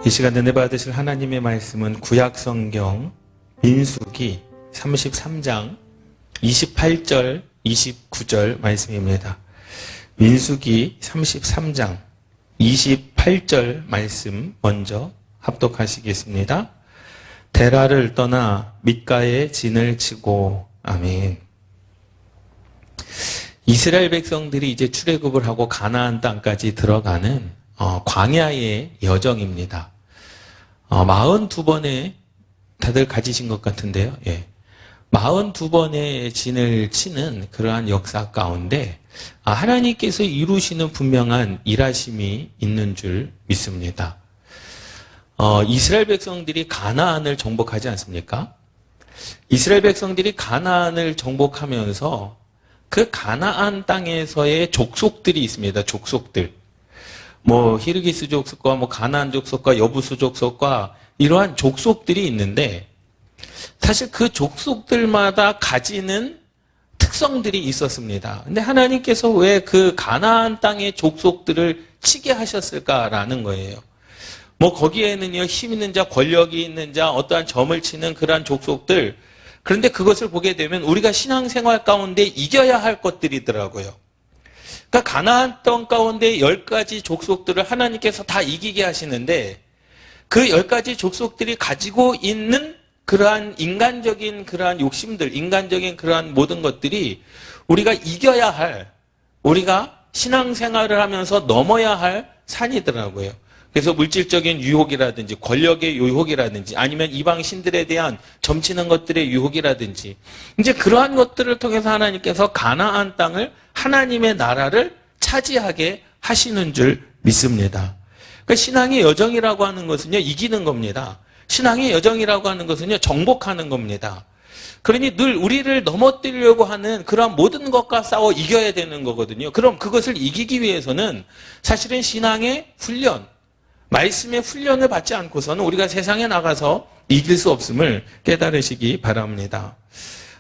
이 시간 은혜 받으실 하나님의 말씀은 구약성경 민수기 33장 28절 29절 말씀입니다. 민수기 33장 28절 말씀 먼저 합독하시겠습니다. 데라를 떠나 밑가에 진을 치고. 아멘. 이스라엘 백성들이 이제 출애굽을 하고 가나안 땅까지 들어가는 광야의 여정입니다. 42번에 다들 가지신 것 같은데요. 예. 42번의 진을 치는 그러한 역사 가운데 하나님께서 이루시는 분명한 일하심이 있는 줄 믿습니다. 이스라엘 백성들이 가나안을 정복하지 않습니까? 이스라엘 백성들이 가나안을 정복하면서 그 가나안 땅에서의 족속들이 있습니다. 족속들. 히르기스 족속과 가나안 족속과 여부수 족속과 이러한 족속들이 있는데 사실 그 족속들마다 가지는 특성들이 있었습니다. 근데 하나님께서 왜 그 가나안 땅의 족속들을 치게 하셨을까라는 거예요. 거기에는요, 힘 있는 자, 권력이 있는 자, 어떠한 점을 치는 그러한 족속들. 그런데 그것을 보게 되면 우리가 신앙생활 가운데 이겨야 할 것들이더라고요. 그러니까 가나안 땅 가운데 10가지 족속들을 하나님께서 다 이기게 하시는데 그 10가지 족속들이 가지고 있는 그러한 인간적인 그러한 욕심들, 인간적인 그러한 모든 것들이 우리가 이겨야 할, 우리가 신앙생활을 하면서 넘어야 할 산이더라고요. 그래서 물질적인 유혹이라든지 권력의 유혹이라든지 아니면 이방 신들에 대한 점치는 것들의 유혹이라든지 이제 그러한 것들을 통해서 하나님께서 가나안 땅을 하나님의 나라를 차지하게 하시는 줄 믿습니다. 그러니까 신앙의 여정이라고 하는 것은요, 이기는 겁니다. 신앙의 여정이라고 하는 것은요, 정복하는 겁니다. 그러니 늘 우리를 넘어뜨리려고 하는 그러한 모든 것과 싸워 이겨야 되는 거거든요. 그럼 그것을 이기기 위해서는 사실은 신앙의 훈련, 말씀의 훈련을 받지 않고서는 우리가 세상에 나가서 이길 수 없음을 깨달으시기 바랍니다.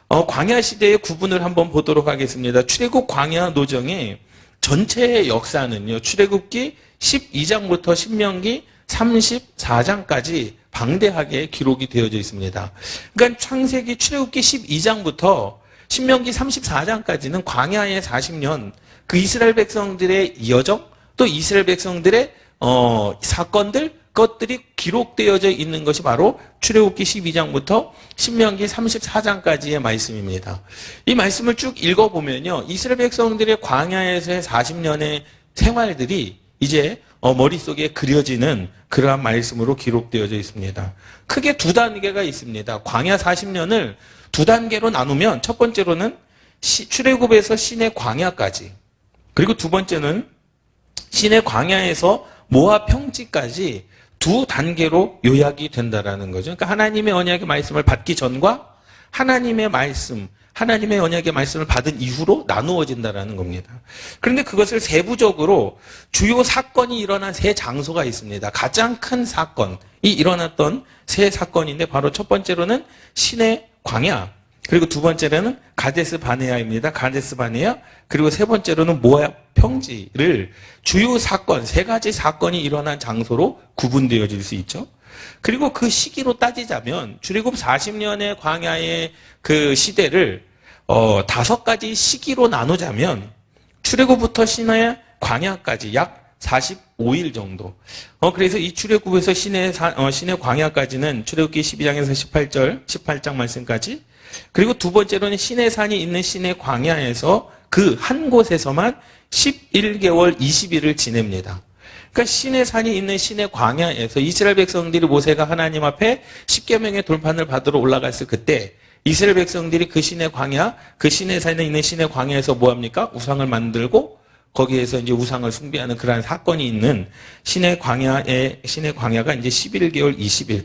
광야 시대의 구분을 한번 보도록 하겠습니다. 출애굽 광야 노정의 전체의 역사는요, 출애굽기 12장부터 신명기 34장까지 방대하게 기록이 되어져 있습니다. 그러니까 창세기 출애굽기 12장부터 신명기 34장까지는 광야의 40년, 그 이스라엘 백성들의 여정, 또 이스라엘 백성들의 사건들, 것들이 기록되어져 있는 것이 바로 출애굽기 12장부터 신명기 34장까지의 말씀입니다. 이 말씀을 쭉 읽어보면요, 이스라엘 백성들의 광야에서의 40년의 생활들이 이제 머릿속에 그려지는 그러한 말씀으로 기록되어져 있습니다. 크게 두 단계가 있습니다. 광야 40년을 두 단계로 나누면 첫 번째로는 출애굽에서 신의 광야까지, 그리고 두 번째는 신의 광야에서 모압 평지까지 두 단계로 요약이 된다라는 거죠. 그러니까 하나님의 언약의 말씀을 받기 전과 하나님의 말씀, 하나님의 언약의 말씀을 받은 이후로 나누어진다라는 겁니다. 그런데 그것을 세부적으로 주요 사건이 일어난 세 장소가 있습니다. 가장 큰 사건이 일어났던 세 사건인데 바로 첫 번째로는 신의 광야, 그리고 두 번째로는 가데스 바네아입니다. 가데스 바네아. 그리고 세 번째로는 모압 평지를 주요 사건, 세 가지 사건이 일어난 장소로 구분되어질 수 있죠. 그리고 그 시기로 따지자면 출애굽 40년의 광야의 그 시대를 5가지 시기로 나누자면 출애굽부터 신의 광야까지 약 45일 정도. 그래서 이 출애굽에서 신의 광야까지는 출애굽기 12장에서 18장 말씀까지, 그리고 두 번째로는 신의 산이 있는 신의 광야에서 그 한 곳에서만 11개월 20일을 지냅니다. 그러니까 신의 산이 있는 신의 광야에서 이스라엘 백성들이 모세가 하나님 앞에 십계명의 돌판을 받으러 올라갔을 그때 이스라엘 백성들이 그 신의 광야, 그 신의 산에 있는 신의 광야에서 뭐합니까? 우상을 만들고 거기에서 이제 우상을 숭배하는 그러한 사건이 있는 신의 광야가 이제 11개월 20일.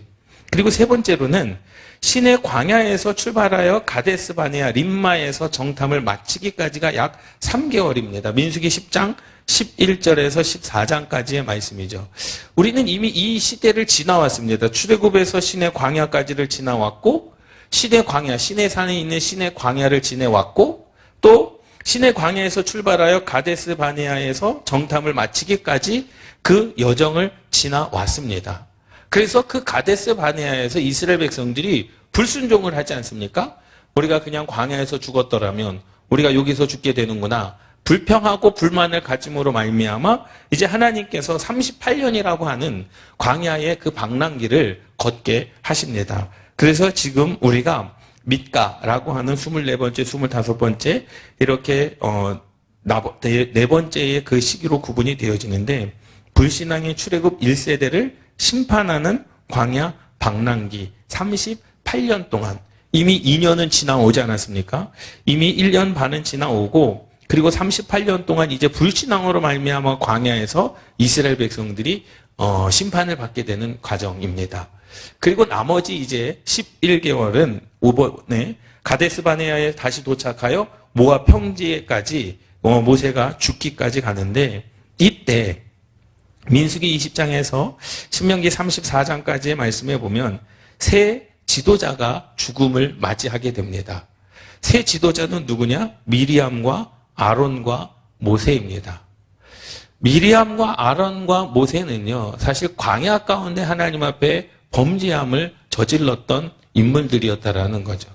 그리고 세 번째로는 신의 광야에서 출발하여 가데스 바네아 림마에서 정탐을 마치기까지가 약 3개월입니다. 민수기 10장 11절에서 14장까지의 말씀이죠. 우리는 이미 이 시대를 지나왔습니다. 출애굽에서 신의 광야까지를 지나왔고, 신의 광야, 신의 산에 있는 신의 광야를 지내왔고, 또 신의 광야에서 출발하여 가데스 바네아에서 정탐을 마치기까지 그 여정을 지나왔습니다. 그래서 그 가데스 바네아에서 이스라엘 백성들이 불순종을 하지 않습니까? 우리가 그냥 광야에서 죽었더라면 우리가 여기서 죽게 되는구나. 불평하고 불만을 가짐으로 말미암아 이제 하나님께서 38년이라고 하는 광야의 그 방랑길을 걷게 하십니다. 그래서 지금 우리가 밋가라고 하는 24번째, 25번째 이렇게 네 번째의 그 시기로 구분이 되어지는데 불신앙의 출애굽 1세대를 심판하는 광야 방랑기 38년 동안 이미 2년은 지나오지 않았습니까? 이미 1년 반은 지나오고 그리고 38년 동안 이제 불신앙으로 말미암아 광야에서 이스라엘 백성들이 심판을 받게 되는 과정입니다. 그리고 나머지 이제 11개월은 5번에 가데스 바네아에 다시 도착하여 모압 평지에까지 모세가 죽기까지 가는데 이때 민수기 20장에서 신명기 34장까지의 말씀에 보면 새 지도자가 죽음을 맞이하게 됩니다. 새 지도자는 누구냐? 미리암과 아론과 모세입니다. 미리암과 아론과 모세는요, 사실 광야 가운데 하나님 앞에 범죄함을 저질렀던 인물들이었다라는 거죠.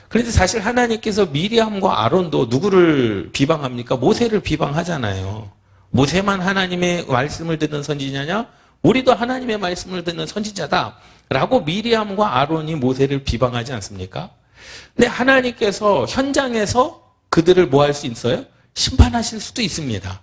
그런데 사실 하나님께서 미리암과 아론도 누구를 비방합니까? 모세를 비방하잖아요. 모세만 하나님의 말씀을 듣는 선지자냐? 우리도 하나님의 말씀을 듣는 선지자다. 라고 미리암과 아론이 모세를 비방하지 않습니까? 근데 하나님께서 현장에서 그들을 뭐 할 수 있어요? 심판하실 수도 있습니다.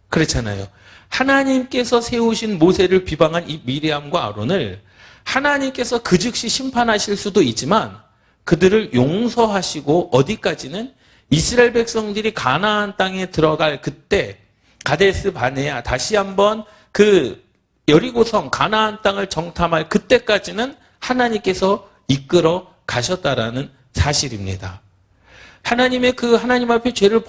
그렇잖아요. 하나님께서 세우신 모세를 비방한 이 미리암과 아론을 하나님께서 그 즉시 심판하실 수도 있지만 그들을 용서하시고 어디까지는 이스라엘 백성들이 가나안 땅에 들어갈 그때 가데스 바네아 다시 한번 그 여리고성 가나안 땅을 정탐할 그때까지는 하나님께서 이끌어 가셨다라는 사실입니다. 하나님의 그 하나님 앞에 죄를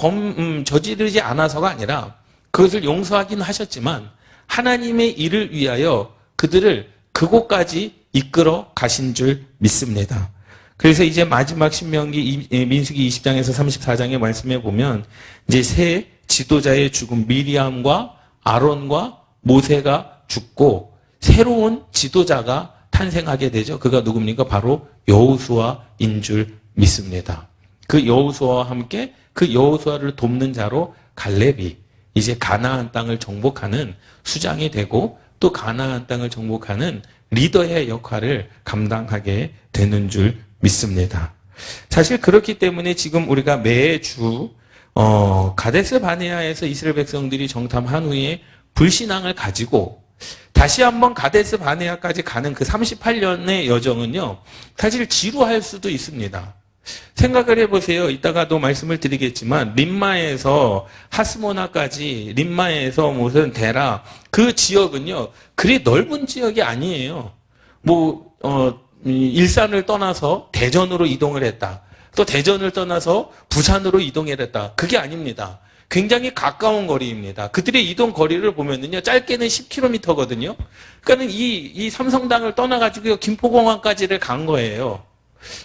저지르지 않아서가 아니라 그것을 용서하긴 하셨지만 하나님의 일을 위하여 그들을 그곳까지 이끌어 가신 줄 믿습니다. 그래서 이제 마지막 신명기 민수기 20장에서 34장의 말씀에 보면 이제 새 지도자의 죽음 미리암과 아론과 모세가 죽고 새로운 지도자가 탄생하게 되죠. 그가 누굽니까? 바로 여호수아인 줄 믿습니다. 그 여호수아와 함께 그 여호수아를 돕는 자로 갈렙이 이제 가나안 땅을 정복하는 수장이 되고 또 가나안 땅을 정복하는 리더의 역할을 감당하게 되는 줄 믿습니다. 사실 그렇기 때문에 지금 우리가 매주 가데스 바네아에서 이스라엘 백성들이 정탐한 후에 불신앙을 가지고 다시 한번 가데스 바네아까지 가는 그 38년의 여정은요, 사실 지루할 수도 있습니다. 생각을 해보세요. 이따가도 말씀을 드리겠지만 림마에서 하스모나까지 림마에서 무슨 데라 그 지역은요 그리 넓은 지역이 아니에요. 일산을 떠나서 대전으로 이동을 했다. 또 대전을 떠나서 부산으로 이동을 했다. 그게 아닙니다. 굉장히 가까운 거리입니다. 그들의 이동 거리를 보면은요 짧게는 10km거든요. 그러니까는 이 삼성당을 떠나가지고 김포공항까지를 간 거예요.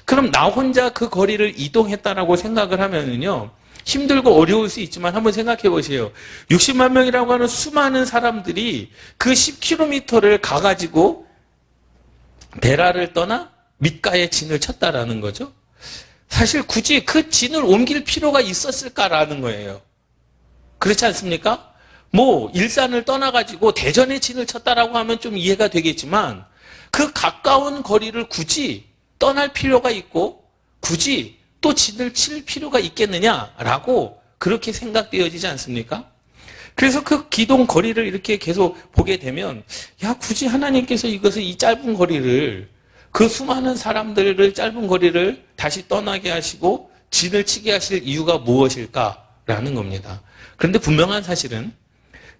그럼 나 혼자 그 거리를 이동했다라고 생각을 하면은요, 힘들고 어려울 수 있지만 한번 생각해 보세요. 60만 명이라고 하는 수많은 사람들이 그 10km를 가가지고 데라를 떠나 밋가에 진을 쳤다라는 거죠. 사실 굳이 그 진을 옮길 필요가 있었을까라는 거예요. 그렇지 않습니까? 일산을 떠나가지고 대전에 진을 쳤다라고 하면 좀 이해가 되겠지만 그 가까운 거리를 굳이 떠날 필요가 있고 굳이 또 진을 칠 필요가 있겠느냐라고 그렇게 생각되어지지 않습니까? 그래서 그 기동 거리를 이렇게 계속 보게 되면 굳이 하나님께서 이 짧은 거리를 그 수많은 사람들을 짧은 거리를 다시 떠나게 하시고 진을 치게 하실 이유가 무엇일까라는 겁니다. 그런데 분명한 사실은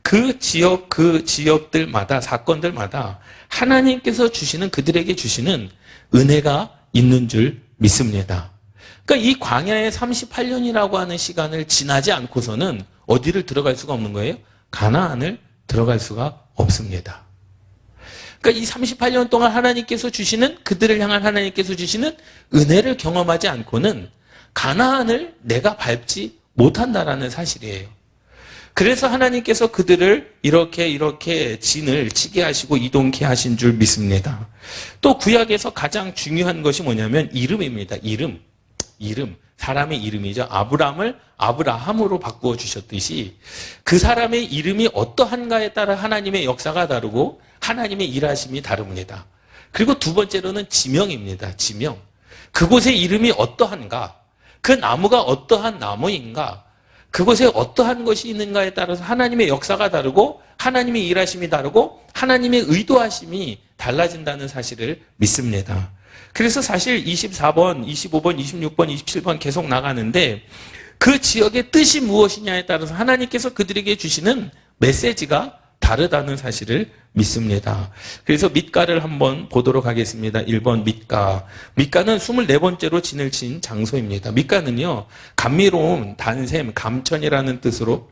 그 지역들마다 사건들마다 하나님께서 주시는 그들에게 주시는 은혜가 있는 줄 믿습니다. 그러니까 이 광야의 38년이라고 하는 시간을 지나지 않고서는 어디를 들어갈 수가 없는 거예요? 가나안을 들어갈 수가 없습니다. 그러니까 이 38년 동안 하나님께서 주시는 그들을 향한 하나님께서 주시는 은혜를 경험하지 않고는 가나안을 내가 밟지 못한다라는 사실이에요. 그래서 하나님께서 그들을 이렇게 진을 치게 하시고 이동케 하신 줄 믿습니다. 또 구약에서 가장 중요한 것이 뭐냐면 이름입니다. 이름. 사람의 이름이죠. 아브람을 아브라함으로 바꾸어 주셨듯이 그 사람의 이름이 어떠한가에 따라 하나님의 역사가 다르고 하나님의 일하심이 다릅니다. 그리고 두 번째로는 지명입니다. 지명. 그곳의 이름이 어떠한가, 그 나무가 어떠한 나무인가, 그곳에 어떠한 것이 있는가에 따라서 하나님의 역사가 다르고 하나님의 일하심이 다르고 하나님의 의도하심이 달라진다는 사실을 믿습니다. 그래서 사실 24번, 25번, 26번, 27번 계속 나가는데 그 지역의 뜻이 무엇이냐에 따라서 하나님께서 그들에게 주시는 메시지가 다르다는 사실을 믿습니다. 그래서 밑가를 한번 보도록 하겠습니다. 1번 밑가. 밑가는 24번째로 진을 친 장소입니다. 밑가는요, 감미로움, 단샘, 감천이라는 뜻으로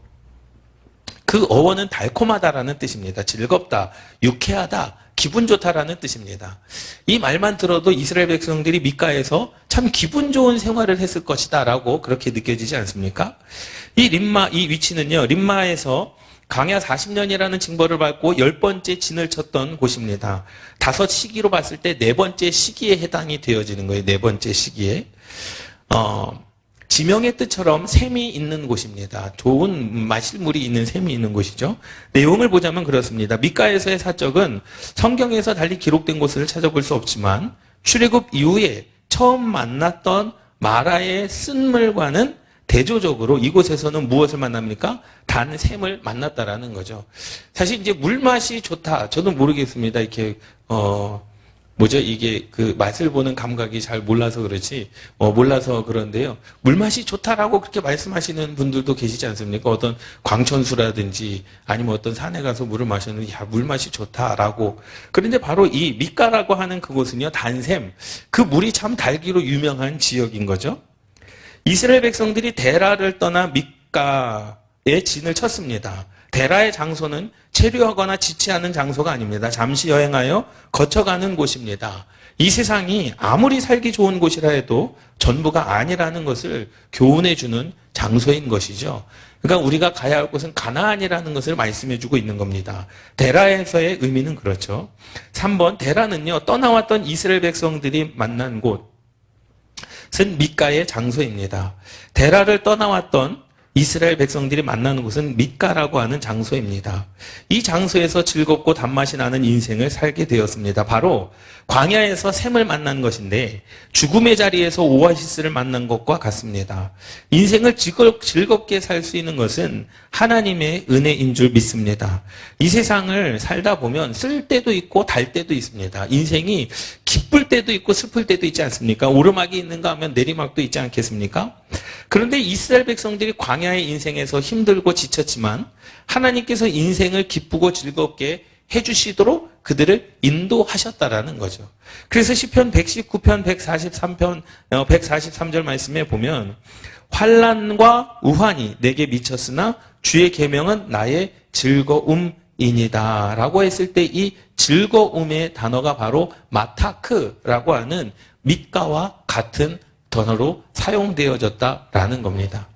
그 어원은 달콤하다라는 뜻입니다. 즐겁다, 유쾌하다, 기분 좋다라는 뜻입니다. 이 말만 들어도 이스라엘 백성들이 밑가에서 참 기분 좋은 생활을 했을 것이다 라고 그렇게 느껴지지 않습니까? 이 위치는요, 림마에서 광야 40년이라는 징벌을 받고 10번째 진을 쳤던 곳입니다. 5시기로 봤을 때 4번째 시기에 해당이 되어지는 거예요. 4번째 시기에. 지명의 뜻처럼 샘이 있는 곳입니다. 좋은 마실 물이 있는 샘이 있는 곳이죠. 내용을 보자면 그렇습니다. 밑가에서의 사적은 성경에서 달리 기록된 곳을 찾아볼 수 없지만 출애굽 이후에 처음 만났던 마라의 쓴물과는 대조적으로 이곳에서는 무엇을 만납니까? 단샘을 만났다라는 거죠. 사실 이제 물맛이 좋다. 저는 모르겠습니다. 이렇게 이게 그 맛을 보는 감각이 잘 몰라서 그렇지, 몰라서 그런데요. 물맛이 좋다라고 그렇게 말씀하시는 분들도 계시지 않습니까? 어떤 광천수라든지 아니면 어떤 산에 가서 물을 마셨는데, 야, 물맛이 좋다라고. 그런데 바로 이 밑가라고 하는 그곳은요, 단샘. 그 물이 참 달기로 유명한 지역인 거죠. 이스라엘 백성들이 데라를 떠나 밑가에 진을 쳤습니다. 데라의 장소는 체류하거나 지체하는 장소가 아닙니다. 잠시 여행하여 거쳐가는 곳입니다. 이 세상이 아무리 살기 좋은 곳이라 해도 전부가 아니라는 것을 교훈해주는 장소인 것이죠. 그러니까 우리가 가야 할 곳은 가나안이라는 것을 말씀해주고 있는 겁니다. 데라에서의 의미는 그렇죠. 3번, 데라는요, 떠나왔던 이스라엘 백성들이 만난 곳은 밑가의 장소입니다. 데라를 떠나왔던 이스라엘 백성들이 만나는 곳은 밑가라고 하는 장소입니다. 이 장소에서 즐겁고 단맛이 나는 인생을 살게 되었습니다. 바로 광야에서 샘을 만난 것인데 죽음의 자리에서 오아시스를 만난 것과 같습니다. 인생을 즐겁게 살 수 있는 것은 하나님의 은혜인 줄 믿습니다. 이 세상을 살다 보면 쓸 때도 있고 달 때도 있습니다. 인생이 기쁠 때도 있고 슬플 때도 있지 않습니까? 오르막이 있는가 하면 내리막도 있지 않겠습니까? 그런데 이스라엘 백성들이 광야의 인생에서 힘들고 지쳤지만 하나님께서 인생을 기쁘고 즐겁게 해주시도록 그들을 인도하셨다라는 거죠. 그래서 시편 119편 143편 143절 말씀에 보면 환난과 우환이 내게 미쳤으나 주의 계명은 나의 즐거움이니다 라고 했을 때 이 즐거움의 단어가 바로 마타크라고 하는 밑가와 같은 단어로 사용되어졌다라는 겁니다.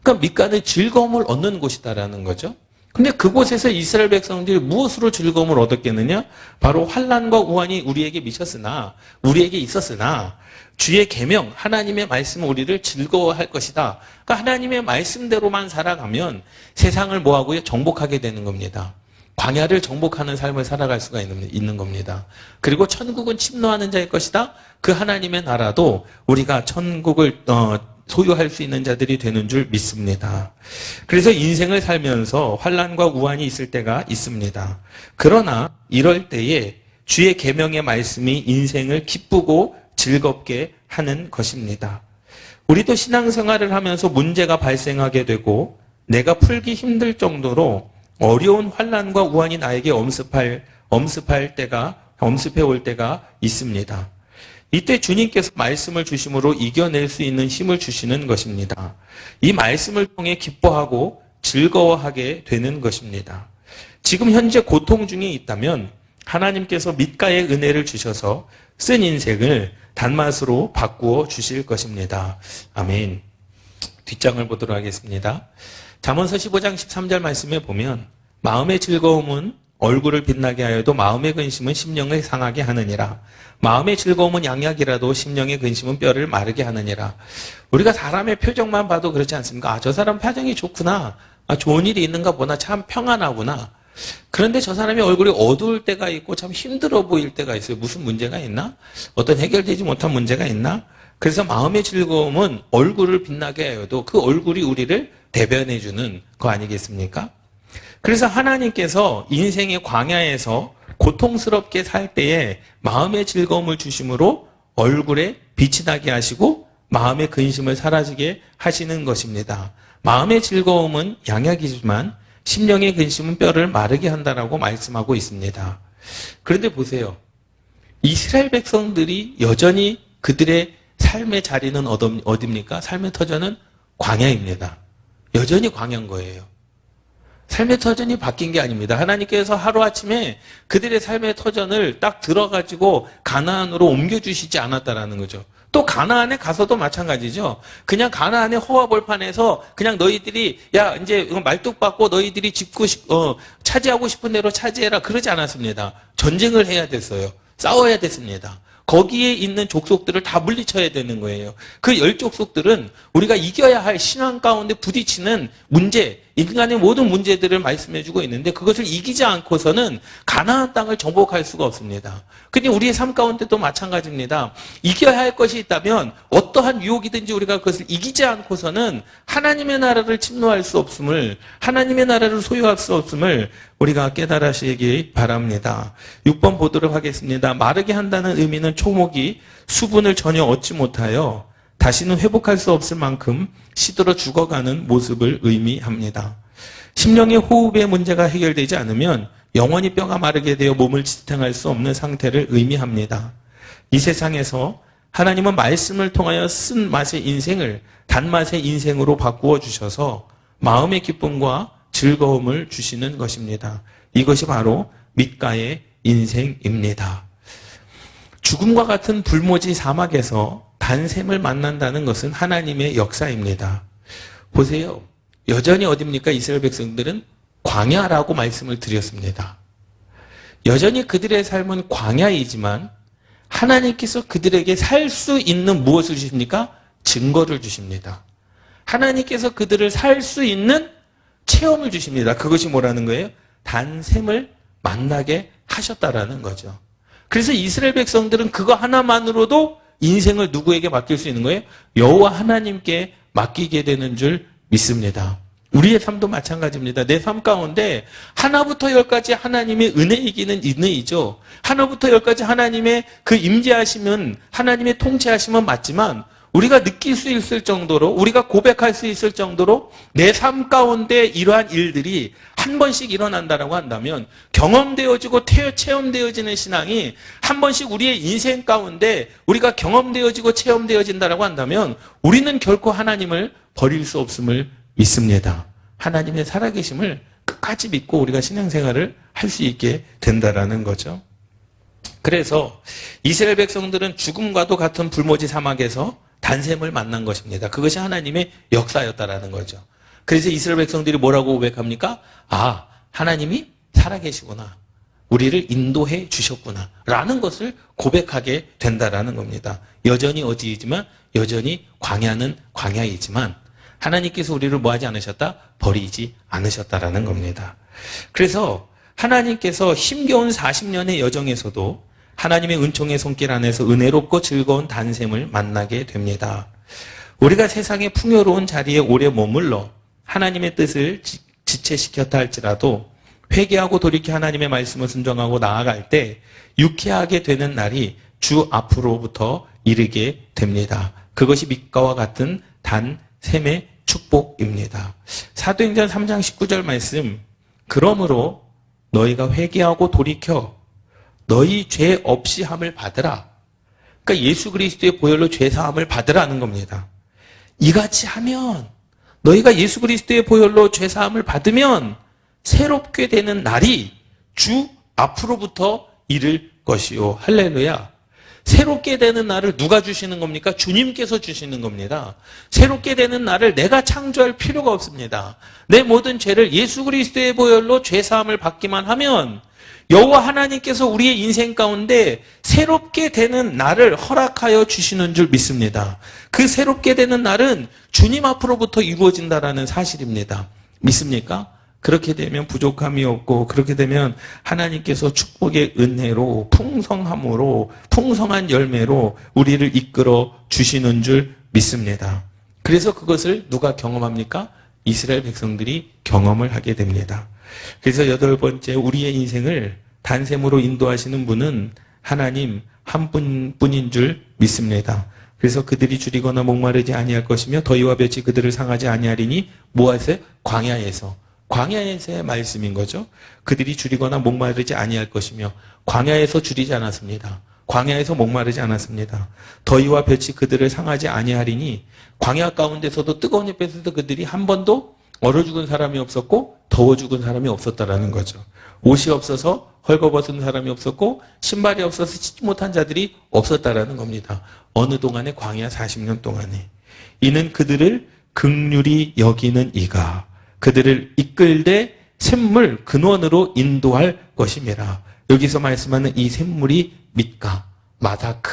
그러니까 밑가는 즐거움을 얻는 곳이다라는 거죠. 근데 그곳에서 이스라엘 백성들이 무엇으로 즐거움을 얻었겠느냐? 바로 환난과 우환이 우리에게 미쳤으나, 우리에게 있었으나 주의 계명, 하나님의 말씀은 우리를 즐거워할 것이다. 그러니까 하나님의 말씀대로만 살아가면 세상을 뭐하고요? 정복하게 되는 겁니다. 광야를 정복하는 삶을 살아갈 수가 있는 겁니다. 그리고 천국은 침노하는 자의 것이다. 그 하나님의 나라도 우리가 천국을 소유할 수 있는 자들이 되는 줄 믿습니다. 그래서 인생을 살면서 환난과 우환이 있을 때가 있습니다. 그러나 이럴 때에 주의 계명의 말씀이 인생을 기쁘고 즐겁게 하는 것입니다. 우리도 신앙생활을 하면서 문제가 발생하게 되고 내가 풀기 힘들 정도로 어려운 환난과 우환이 나에게 엄습해 올 때가 있습니다. 이때 주님께서 말씀을 주심으로 이겨낼 수 있는 힘을 주시는 것입니다. 이 말씀을 통해 기뻐하고 즐거워하게 되는 것입니다. 지금 현재 고통 중에 있다면 하나님께서 밑가의 은혜를 주셔서 쓴 인생을 단맛으로 바꾸어 주실 것입니다. 아멘. 뒷장을 보도록 하겠습니다. 잠언서 15장 13절 말씀에 보면 마음의 즐거움은 얼굴을 빛나게 하여도 마음의 근심은 심령을 상하게 하느니라. 마음의 즐거움은 양약이라도 심령의 근심은 뼈를 마르게 하느니라. 우리가 사람의 표정만 봐도 그렇지 않습니까? 아, 저 사람 표정이 좋구나. 아, 좋은 일이 있는가 보나. 참 평안하구나. 그런데 저 사람이 얼굴이 어두울 때가 있고 참 힘들어 보일 때가 있어요. 무슨 문제가 있나? 어떤 해결되지 못한 문제가 있나? 그래서 마음의 즐거움은 얼굴을 빛나게 하여도 그 얼굴이 우리를 대변해 주는 거 아니겠습니까? 그래서 하나님께서 인생의 광야에서 고통스럽게 살 때에 마음의 즐거움을 주심으로 얼굴에 빛이 나게 하시고 마음의 근심을 사라지게 하시는 것입니다. 마음의 즐거움은 양약이지만 심령의 근심은 뼈를 마르게 한다라고 말씀하고 있습니다. 그런데 보세요. 이스라엘 백성들이 여전히 그들의 삶의 자리는 어디입니까? 삶의 터전은 광야입니다. 여전히 광야인 거예요. 삶의 터전이 바뀐 게 아닙니다. 하나님께서 하루아침에 그들의 삶의 터전을 딱 들어가지고 가나안으로 옮겨주시지 않았다라는 거죠. 또 가나안에 가서도 마찬가지죠. 그냥 가나안의 허화벌판에서 그냥 너희들이 야 이제 말뚝 받고 너희들이 차지하고 싶은 대로 차지해라 그러지 않았습니다. 전쟁을 해야 됐어요. 싸워야 됐습니다. 거기에 있는 족속들을 다 물리쳐야 되는 거예요. 그 10족속들은 우리가 이겨야 할 신앙 가운데 부딪히는 문제, 인간의 모든 문제들을 말씀해주고 있는데 그것을 이기지 않고서는 가나안 땅을 정복할 수가 없습니다. 근데 우리의 삶 가운데도 마찬가지입니다. 이겨야 할 것이 있다면 어떠한 유혹이든지 우리가 그것을 이기지 않고서는 하나님의 나라를 침노할 수 없음을, 하나님의 나라를 소유할 수 없음을 우리가 깨달으시기 바랍니다. 6번 보도록 하겠습니다. 마르게 한다는 의미는 초목이 수분을 전혀 얻지 못하여 다시는 회복할 수 없을 만큼 시들어 죽어가는 모습을 의미합니다. 심령의 호흡의 문제가 해결되지 않으면 영원히 뼈가 마르게 되어 몸을 지탱할 수 없는 상태를 의미합니다. 이 세상에서 하나님은 말씀을 통하여 쓴 맛의 인생을 단맛의 인생으로 바꾸어 주셔서 마음의 기쁨과 즐거움을 주시는 것입니다. 이것이 바로 밑가의 인생입니다. 죽음과 같은 불모지 사막에서 단샘을 만난다는 것은 하나님의 역사입니다. 보세요. 여전히 어딥니까? 이스라엘 백성들은 광야라고 말씀을 드렸습니다. 여전히 그들의 삶은 광야이지만 하나님께서 그들에게 살 수 있는 무엇을 주십니까? 증거를 주십니다. 하나님께서 그들을 살 수 있는 체험을 주십니다. 그것이 뭐라는 거예요? 단샘을 만나게 하셨다라는 거죠. 그래서 이스라엘 백성들은 그거 하나만으로도 인생을 누구에게 맡길 수 있는 거예요? 여호와 하나님께 맡기게 되는 줄 믿습니다. 우리의 삶도 마찬가지입니다. 내 삶 가운데 하나부터 열까지 하나님의 은혜이기는 은혜이죠. 하나부터 열까지 하나님의 그 임재하심은, 하나님의 통치하심은 맞지만 우리가 느낄 수 있을 정도로, 우리가 고백할 수 있을 정도로 내 삶 가운데 이러한 일들이 한 번씩 일어난다라고 한다면, 경험되어지고 체험되어지는 신앙이 한 번씩 우리의 인생 가운데 우리가 경험되어지고 체험되어진다라고 한다면 우리는 결코 하나님을 버릴 수 없음을 믿습니다. 하나님의 살아계심을 끝까지 믿고 우리가 신앙생활을 할 수 있게 된다라는 거죠. 그래서 이스라엘 백성들은 죽음과도 같은 불모지 사막에서 단샘을 만난 것입니다. 그것이 하나님의 역사였다라는 거죠. 그래서 이스라엘 백성들이 뭐라고 고백합니까? 아, 하나님이 살아계시구나. 우리를 인도해 주셨구나. 라는 것을 고백하게 된다라는 겁니다. 여전히 어디이지만, 여전히 광야는 광야이지만 하나님께서 우리를 뭐하지 않으셨다? 버리지 않으셨다라는 겁니다. 그래서 하나님께서 힘겨운 40년의 여정에서도 하나님의 은총의 손길 안에서 은혜롭고 즐거운 단샘을 만나게 됩니다. 우리가 세상의 풍요로운 자리에 오래 머물러 하나님의 뜻을 지체시켰다 할지라도 회개하고 돌이켜 하나님의 말씀을 순종하고 나아갈 때 유쾌하게 되는 날이 주 앞으로부터 이르게 됩니다. 그것이 밑가와 같은 단샘의 축복입니다. 사도행전 3장 19절 말씀, 그러므로 너희가 회개하고 돌이켜 너희 죄 없이 함을 받으라. 그러니까 예수 그리스도의 보혈로 죄 사함을 받으라는 겁니다. 이같이 하면, 너희가 예수 그리스도의 보혈로 죄 사함을 받으면 새롭게 되는 날이 주 앞으로부터 이를 것이요. 할렐루야. 새롭게 되는 날을 누가 주시는 겁니까? 주님께서 주시는 겁니다. 새롭게 되는 날을 내가 창조할 필요가 없습니다. 내 모든 죄를 예수 그리스도의 보혈로 죄사함을 받기만 하면 여호와 하나님께서 우리의 인생 가운데 새롭게 되는 날을 허락하여 주시는 줄 믿습니다. 그 새롭게 되는 날은 주님 앞으로부터 이루어진다라는 사실입니다. 믿습니까? 그렇게 되면 부족함이 없고, 그렇게 되면 하나님께서 축복의 은혜로, 풍성함으로, 풍성한 열매로 우리를 이끌어 주시는 줄 믿습니다. 그래서 그것을 누가 경험합니까? 이스라엘 백성들이 경험을 하게 됩니다. 그래서 8번째, 우리의 인생을 단샘으로 인도하시는 분은 하나님 한 분뿐인 줄 믿습니다. 그래서 그들이 줄이거나 목마르지 아니할 것이며 더위와 볕이 그들을 상하지 아니하리니 뭐하세요? 광야에서의 말씀인 거죠. 그들이 줄이거나 목마르지 아니할 것이며, 광야에서 줄이지 않았습니다. 광야에서 목마르지 않았습니다. 더위와 볕이 그들을 상하지 아니하리니, 광야 가운데서도 뜨거운 햇볕에서 그들이 한 번도 얼어 죽은 사람이 없었고 더워 죽은 사람이 없었다라는 거죠. 옷이 없어서 헐거벗은 사람이 없었고 신발이 없어서 씻지 못한 자들이 없었다라는 겁니다. 어느 동안에? 광야 40년 동안에. 이는 그들을 긍휼히 여기는 이가 그들을 이끌되 샘물 근원으로 인도할 것임이라. 여기서 말씀하는 이 샘물이 밑가, 마다크.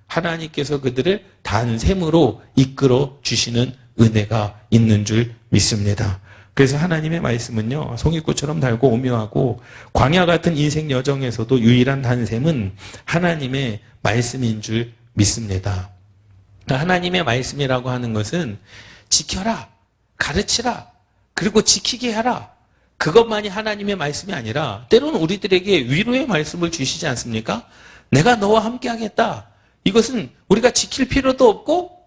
하나님께서 그들을 단샘으로 이끌어 주시는 은혜가 있는 줄 믿습니다. 그래서 하나님의 말씀은요, 송이꽃처럼 달고 오묘하고 광야 같은 인생 여정에서도 유일한 단샘은 하나님의 말씀인 줄 믿습니다. 하나님의 말씀이라고 하는 것은 지켜라, 가르치라, 그리고 지키게 하라. 그것만이 하나님의 말씀이 아니라 때로는 우리들에게 위로의 말씀을 주시지 않습니까? 내가 너와 함께 하겠다. 이것은 우리가 지킬 필요도 없고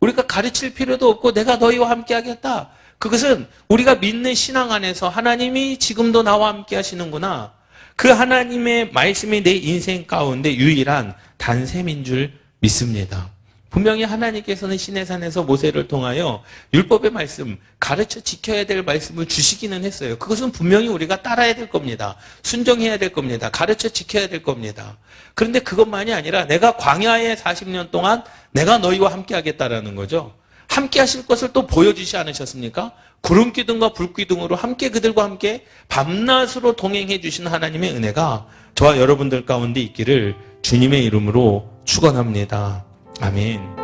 우리가 가르칠 필요도 없고 내가 너희와 함께 하겠다. 그것은 우리가 믿는 신앙 안에서 하나님이 지금도 나와 함께 하시는구나. 그 하나님의 말씀이 내 인생 가운데 유일한 단샘인 줄 믿습니다. 분명히 하나님께서는 시내산에서 모세를 통하여 율법의 말씀, 가르쳐 지켜야 될 말씀을 주시기는 했어요. 그것은 분명히 우리가 따라야 될 겁니다. 순종해야 될 겁니다. 가르쳐 지켜야 될 겁니다. 그런데 그것만이 아니라 내가 광야의 40년 동안 내가 너희와 함께 하겠다라는 거죠. 함께 하실 것을 또 보여주시 않으셨습니까? 구름기둥과 불기둥으로 함께 그들과 함께 밤낮으로 동행해 주신 하나님의 은혜가 저와 여러분들 가운데 있기를 주님의 이름으로 축원합니다. 아멘.